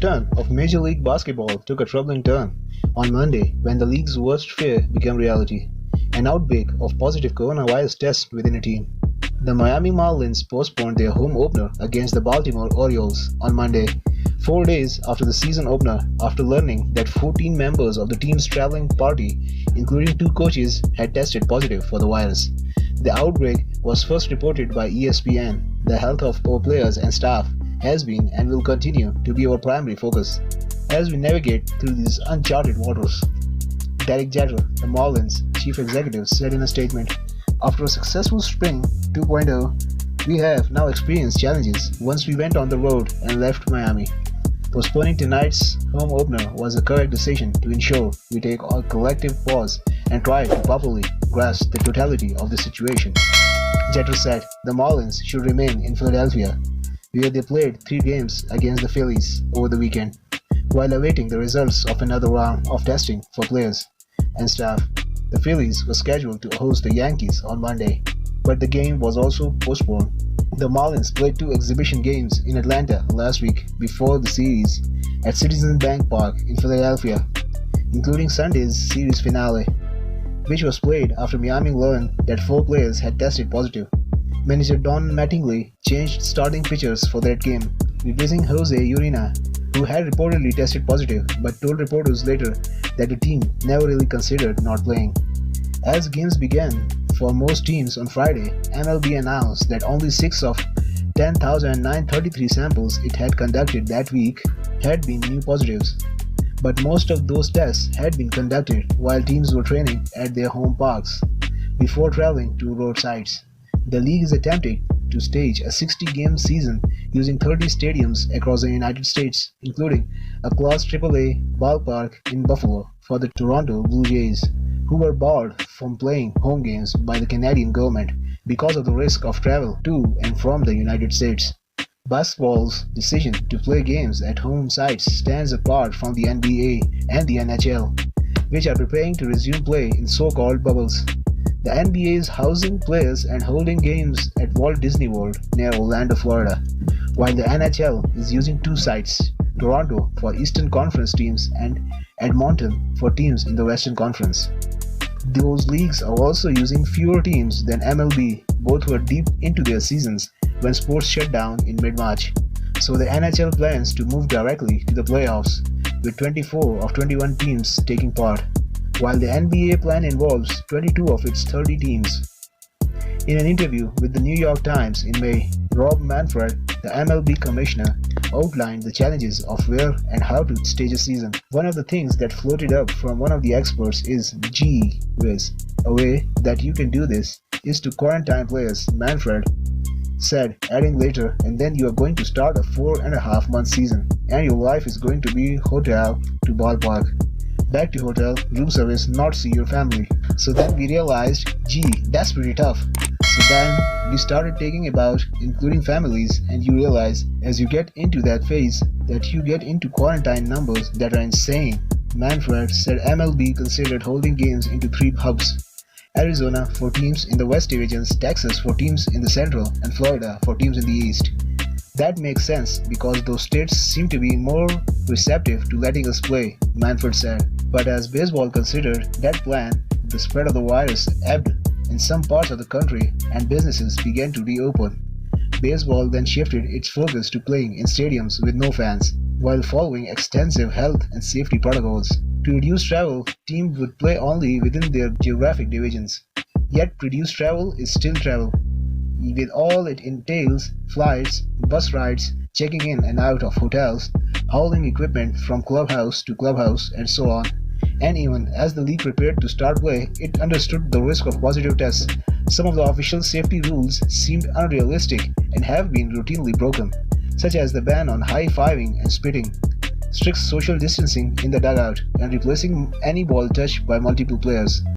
return of Major League Basketball took a troubling turn on Monday when the league's worst fear became reality: an outbreak of positive coronavirus tests within a team. The Miami Marlins postponed their home opener against the Baltimore Orioles on Monday, 4 days after the season opener, after learning that 14 members of the team's traveling party, including two coaches, had tested positive for the virus. The outbreak was first reported by ESPN. The health of our players and staff has been and will continue to be our primary focus as we navigate through these uncharted waters. Derek Jeter, the Marlins chief executive, said in a statement, "After a successful spring 2.0, we have now experienced challenges once we went on the road and left Miami. Postponing tonight's home opener was the correct decision to ensure we take a collective pause and try to properly grasp the totality of the situation." Jeter said the Marlins should remain in Philadelphia, where they played 3 games against the Phillies over the weekend, while awaiting the results of another round of testing for players and staff. The Phillies were scheduled to host the Yankees on Monday, but the game was also postponed. The Marlins played 2 exhibition games in Atlanta last week before the series at Citizens Bank Park in Philadelphia, including Sunday's series finale, which was played after Miami learned that 4 players had tested positive. Manager Don Mattingly changed starting pitchers for that game, replacing Jose Urena, who had reportedly tested positive but told reporters later that the team never really considered not playing. As games began for most teams on Friday, M.L.B announced that only 6 of 10,933 samples it had conducted that week had been new positives. But most of those tests had been conducted while teams were training at their home parks before traveling to road sites. The league is attempting to stage a 60-game season using 30 stadiums across the United States, including a Class AAA ballpark in Buffalo for the Toronto Blue Jays, who were barred from playing home games by the Canadian government because of the risk of travel to and from the United States. Basketball's decision to play games at home sites stands apart from the NBA and the NHL, which are preparing to resume play in so-called bubbles. The NBA is housing players and holding games at Walt Disney World near Orlando, Florida, while the NHL is using 2 sites, Toronto for Eastern Conference teams and Edmonton for teams in the Western Conference. Those leagues are also using fewer teams than MLB. Both were deep into their seasons when sports shut down in mid-March. So the NHL plans to move directly to the playoffs, with 24 of 21 teams taking part, while the NBA plan involves 22 of its 30 teams. In an interview with the New York Times in May, Rob Manfred, the MLB commissioner, outlined the challenges of where and how to stage a season. One of the things that floated up from one of the experts is gee whiz. A way that you can do this is to quarantine players, Manfred said, adding later, and then you are going to start a 4.5-month season, and your life is going to be hotel to ballpark, back to hotel, room service, not see your family. So then we realized, gee, that's pretty tough. So then we started thinking about including families, and you realize as you get into that phase that you get into quarantine numbers that are insane. Manfred said MLB considered holding games into 3 hubs: Arizona for teams in the West Divisions, Texas for teams in the Central, and Florida for teams in the East. That makes sense because those states seem to be more receptive to letting us play, Manfred said. But as baseball considered that plan, the spread of the virus ebbed in some parts of the country and businesses began to reopen. Baseball then shifted its focus to playing in stadiums with no fans, while following extensive health and safety protocols. To reduce travel, teams would play only within their geographic divisions. Yet reduced travel is still travel, with all it entails: flights, bus rides, checking in and out of hotels, hauling equipment from clubhouse to clubhouse, and so on. And even as the league prepared to start play, it understood the risk of positive tests. Some of the official safety rules seemed unrealistic and have been routinely broken, such as the ban on high-fiving and spitting, strict social distancing in the dugout, and replacing any ball touched by multiple players.